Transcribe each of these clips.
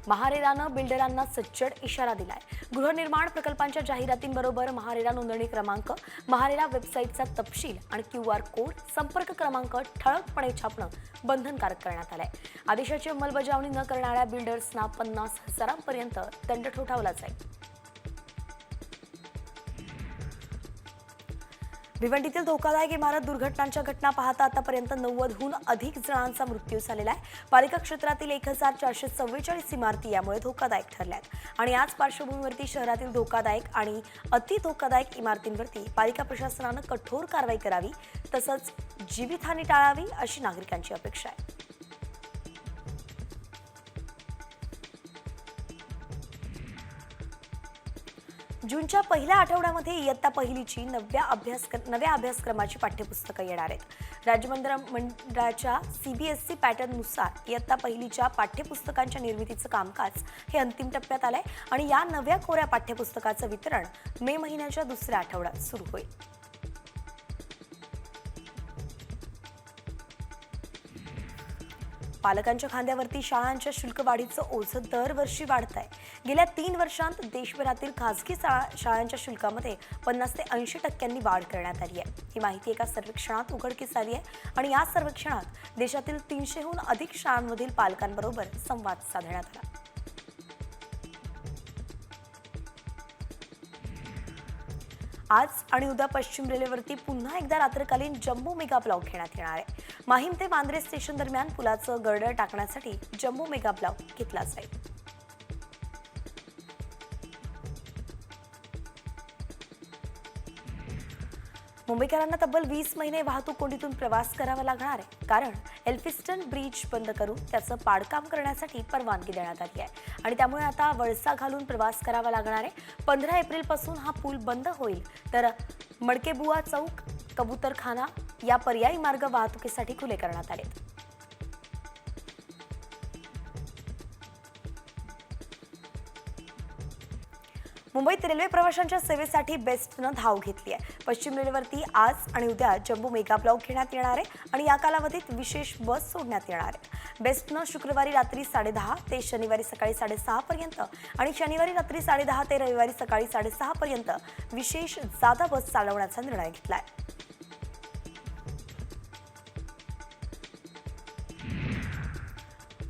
महारेरानं बिल्डरांना सज्जड इशारा दिलाय। गृहनिर्माण प्रकल्पांच्या जाहिरातींबरोबर महारेरा नोंदणी क्रमांक, महारेरा वेबसाईटचा तपशील आणि QR कोड, संपर्क क्रमांक ठळकपणे छापणं बंधनकारक करण्यात आलंय। आदेशाची अंमलबजावणी न करणाऱ्या बिल्डर्सना 50,000पर्यंत दंड ठोठावला जाईल। भिवंडीतील धोकादायक इमारत दुर्घटनांच्या घटना पाहता आतापर्यंत 90हून अधिक जणांचा मृत्यू झालेला आहे। पालिका क्षेत्रातील 1444 इमारती यामुळे धोकादायक ठरल्यात आणि याच पार्श्वभूमीवरती शहरातील धोकादायक आणि अति धोकादायक इमारतींवरती पालिका प्रशासनानं कठोर कारवाई करावी, तसंच जीवितहानी टाळावी अशी नागरिकांची अपेक्षा आहे। जूनच्या पहिल्या आठवड्यामध्ये इयत्ता पहिलीची नव्या अभ्यासक्रमाची पाठ्यपुस्तकं येणार आहेत। राज्य मंत्रिमंडळाच्या CBSE पॅटर्ननुसार इयत्ता पहिलीच्या पाठ्यपुस्तकांच्या निर्मितीचं कामकाज हे अंतिम टप्प्यात आलंय आणि या नव्या कोऱ्या पाठ्यपुस्तकाचं वितरण मे महिन्याच्या दुसऱ्या आठवड्यात सुरू होईल। पालकांच्या खांद्यावरती शाळांच्या शुल्क वाढीचं ओझं दरवर्षी वाढत आहे। गेल्या 3 वर्षांत देशभरातील खासगी शाळांच्या शुल्कामध्ये 50 ते 80% वाढ करण्यात आली आहे। ही माहिती एका सर्वेक्षणात उघडकीस आली आहे आणि या सर्वेक्षणात देशातील 300हून अधिक शाळांमधील पालकांबरोबर संवाद साधण्यात आला। आज आणि उद्या पश्चिम रेल्वेवरती पुन्हा एकदा रात्रकालीन जम्बो मेगा ब्लॉक घेण्यात येणार आहे। माहीम ते वांद्रे स्टेशन दरम्यान पुलाचं गर्डर टाकण्यासाठी जम्बो मेगा ब्लॉक घेतला जाईल। मुंबईकरांना तब्बल 20 महिने वाहतूक कोंडीतून प्रवास करावा लागणार आहे, कारण एल्फिस्टन ब्रिज बंद करून त्याचं पाडकाम करण्यासाठी परवानगी देण्यात आली आहे आणि त्यामुळे आता वळसा घालून प्रवास करावा लागणार आहे। 15 एप्रिलपासून हा पूल बंद होईल, तर मडकेबुवा चौक, कबूतरखाना या पर्यायी मार्ग वाहतुकीसाठी खुले करण्यात आले। मुंबईत रेल्वे प्रवाशांच्या सेवेसाठी बेस्टनं धाव घेतली आहे। पश्चिम रेल्वेवरती आज आणि उद्या जम्बो मेगा ब्लॉक घेण्यात येणार आहे आणि या कालावधीत विशेष बस सोडण्यात येणार आहे। बेस्टनं शुक्रवारी रात्री 10:30 ते शनिवारी सकाळी 6:30 पर्यंत आणि शनिवारी रात्री 10:30 ते रविवारी सकाळी 6:30 पर्यंत विशेष जादा बस चालवण्याचा निर्णय घेतलाय।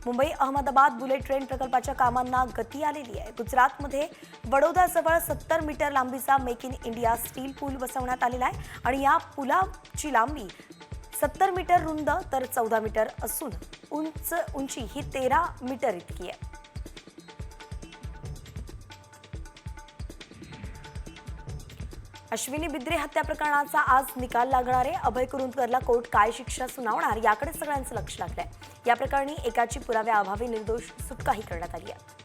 मुंबई अहमदाबाद बुलेट ट्रेन प्रकल्पाच्या कामांना गती आलेली आहे। गुजरातमध्ये वडोदराजवळ 70 मीटर लांबीचा मेक इन इंडिया स्टील पूल बसवण्यात आलेला आहे आणि या पुलाची लांबी 70 मीटर रुंद तर 14 मीटर असून उंची ही 13 मीटर इतकी आहे। अश्विनी बिद्रे हत्या प्रकरणाचा आज निकाल लागणार आहे। अभय कुरुंदकरला कोर्ट काय शिक्षा सुनावणार याकडे सगळ्यांचं लक्ष लागलंय। या प्रकरणी एकाची पुराव्याअभावी निर्दोष सुटकाही करण्यात आली आहे।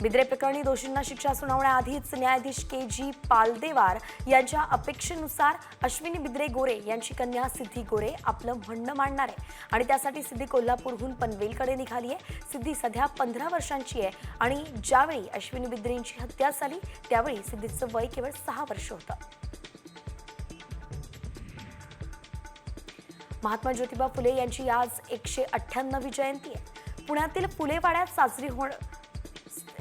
बिद्रे प्रकरणी दोषींना शिक्षा सुनावण्याआधीच न्यायाधीश KG पालदेवार यांच्या अपेक्षेनुसार अश्विनी बिद्रे गोरे यांची कन्या सिद्धी गोरे आपलं म्हणणं मांडणार आहे आणि त्यासाठी सिद्धी कोल्हापूरहून पनवेलकडे निघाली आहे। सिद्धी सध्या 15 वर्षांची आहे आणि ज्यावेळी अश्विनी बिद्रेंची हत्या झाली त्यावेळी सिद्धीचं वय केवळ 6 वर्ष होतं। महात्मा ज्योतिबा फुले यांची आज 198वी जयंती आहे। पुण्यातील फुलेवाड्यात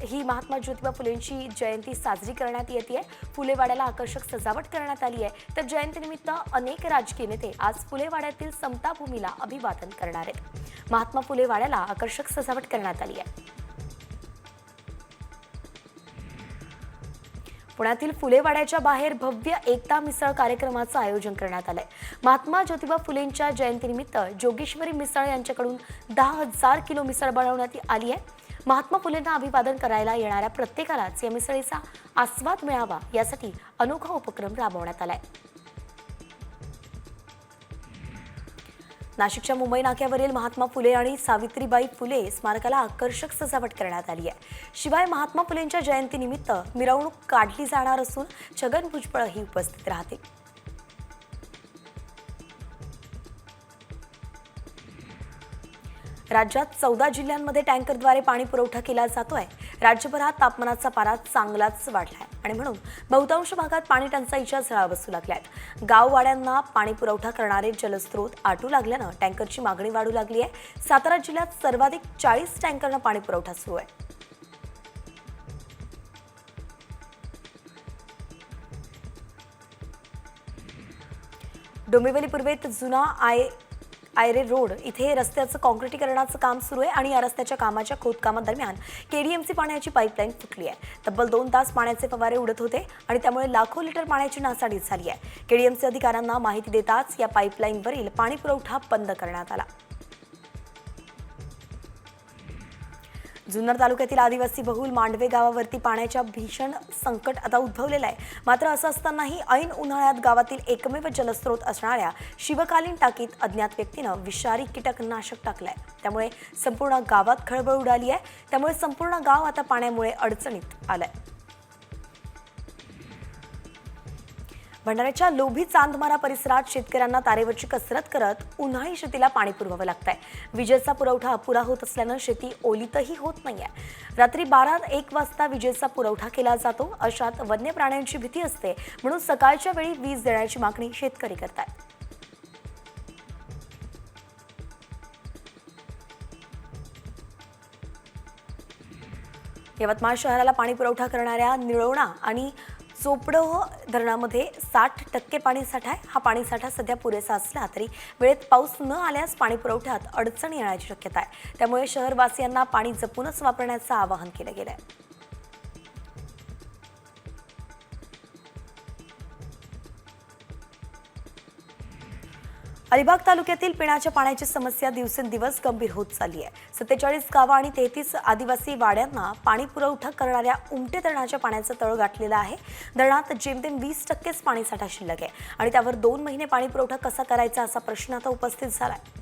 ही महात्मा ज्योतिबा फुलेंची जयंती साजरी करण्यात येते। फुलेवाड्याला आकर्षक सजावट करण्यात आली आहे, तर जयंतीनिमित्त अनेक राजकीय नेते आज फुलेवाड्यातील समता भूमीला अभिवादन करणार आहेत। महात्मा फुलेवाड्याला आकर्षक सजावट करण्यात आली आहे। पुण्यातील फुलेवाड्याच्या बाहेर भव्य एकता मिसळ कार्यक्रमाचं आयोजन करण्यात आलंय। महात्मा ज्योतिबा फुलेंच्या जयंतीनिमित्त जोगेश्वरी मिसळ यांच्याकडून 10,000 किलो मिसळ बनवण्यात आली आहे। महात्मा फुलेंना अभिवादन करायला येणाऱ्या प्रत्येकालाच या मिसळीचा आस्वाद मिळावा यासाठी अनोखा उपक्रम राबवण्यात आलाय। नाशिकच्या मुंबई नाक्यावरील महात्मा फुले आणि सावित्रीबाई फुले स्मारकाला आकर्षक सजावट करण्यात आली आहे। शिवाय महात्मा फुलेंच्या जयंतीनिमित्त मिरवणूक काढली जाणार असून छगन भुजबळही उपस्थित राहतील। राज्यात 14 जिल्ह्यांमध्ये टँकरद्वारे पाणी पुरवठा केला जातोय। राज्यभरात तापमानाचा पारा चांगलाच वाढलाय आणि म्हणून बहुतांश भागात पाणी टंचाईच्या झळा बसू लागल्यात। गाववाड्यांना पाणी पुरवठा करणारे जलस्रोत आटू लागल्यानं टँकरची मागणी वाढू लागली आहे। सातारा जिल्ह्यात सर्वाधिक 40 टँकरनं पाणी पुरवठा सुरू आहे। डोंबिवली पूर्वेत जुना आयरे रोड इथे रस्त्याचं काँक्रिटीकरणाचं काम सुरू आहे आणि या रस्त्याच्या कामाच्या खोदकामादरम्यान केडीएमसी पाण्याची पाईपलाईन फुटली आहे। तब्बल 2 तास पाण्याचे फवारे उडत होते आणि त्यामुळे लाखो लिटर पाण्याची नासाडी झाली आहे। केडीएमसी अधिकाऱ्यांना माहिती देताच या पाईपलाईनवरील पाणी पुरवठा बंद करण्यात आला। जुन्नर तालुक्यातील आदिवासी बहुल मांडवे गावावरती पाण्याच्या भीषण संकट आता उद्भवलेलं आहे। मात्र असं असतानाही ऐन उन्हाळ्यात गावातील एकमेव जलस्रोत असणाऱ्या शिवकालीन टाकीत अज्ञात व्यक्तीनं विषारी कीटकनाशक टाकलंय। त्यामुळे संपूर्ण गावात खळबळ उडाली आहे। त्यामुळे संपूर्ण गाव आता पाण्यामुळे अडचणीत आलंय। भंडाऱ्याच्या लोभी चांदमारा परिसरात शेतकऱ्यांना तारेवरची कसरत करत उन्हाळी शेतीला पाणी पुरवावं लागतंय। विजेचा पुरवठा अपुरा होत असल्यानं शेती ओलीतही होत नाहीये। रात्री 12-1 वाजता विजेचा पुरवठा केला जातो। अशात वन्य प्राण्यांची भीती असते, म्हणून सकाळच्या वेळी वीज देण्याची मागणी शेतकरी करतात। यवतमाळ शहराला पाणी पुरवठा करणाऱ्या निळवणा आणि चोपडोह धरणामध्ये 60% पाणीसाठा आहे। हा पाणीसाठा सध्या पुरेसा असला तरी वेळेत पाऊस न आल्यास पाणी पुरवठ्यात अडचण येण्याची शक्यता आहे। त्यामुळे शहरवासियांना पाणी जपूनच वापरण्याचं आवाहन केलं गेलं आहे। अलिबाग तालुक्यातील पिण्याच्या पाण्याची समस्या दिवसेंदिवस गंभीर होत चालली आहे। 47 गावं आणि 33 आदिवासी वाड्यांना पाणी पुरवठा करणाऱ्या उमटे धरणाच्या पाण्याचं तळ गाठलेलं आहे। धरणात जेमतेम 20%च पाणीसाठा शिल्लक आहे आणि त्यावर 2 महिने पाणी पुरवठा कसा करायचा असा प्रश्न आता उपस्थित झालाय।